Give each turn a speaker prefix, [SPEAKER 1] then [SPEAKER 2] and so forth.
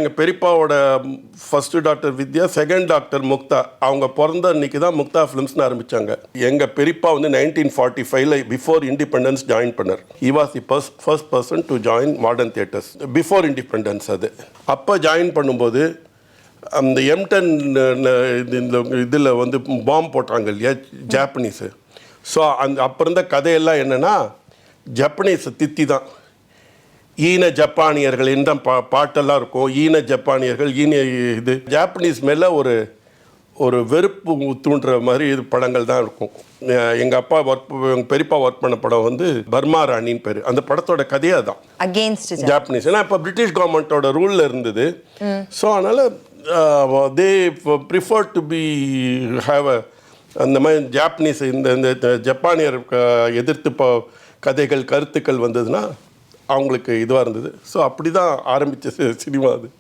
[SPEAKER 1] எங்கள் பெரியப்பாவோட first doctor வித்யா, second doctor Mukta, அவங்க பிறந்த அன்றைக்கி தான் முக்தா ஃபிலிம்ஸ்னு ஆரம்பித்தாங்க. எங்கள் பெரியப்பா வந்து 1945 பிஃபோர் இண்டிபெண்டன்ஸ் ஜாயின் பண்ணார். He was the first person to join modern theatres before independence. அது அப்போ ஜாயின் பண்ணும்போது அந்த எம்டன் இந்த இதில் வந்து பாம்பு போட்டாங்க இல்லையா ஜாப்பனீஸு. ஸோ அப்போ இருந்த கதையெல்லாம் என்னென்னா ஜப்பனீஸை தித்தி தான். ஈன ஜப்பானியர்கள் இந்த பாட்டெல்லாம் இருக்கும். ஈன ஜப்பானியர்கள் இது ஜாப்பனீஸ் மேலே ஒரு வெறுப்பு தூண்டுற மாதிரி இது படங்கள் தான் இருக்கும். எங்கள் பெரியப்பா ஒர்க் பண்ண படம் வந்து பர்மா ராணின்னு பேர். அந்த படத்தோட கதையே தான் அகெயின்ஸ்ட் ஜாப்பனீஸ். ஏன்னா இப்போ பிரிட்டிஷ் கவர்மெண்ட்டோட ரூலில் இருந்தது. ஸோ அதனால் they prefer to be have அந்த மாதிரி ஜாப்பனீஸ் இந்த ஜப்பானியர் எதிர்த்து கதைகள் கருத்துக்கள் வந்ததுன்னா அவங்களுக்கு இதுவாக இருந்தது. ஸோ அப்படி தான் ஆரம்பித்த சினிமா அது.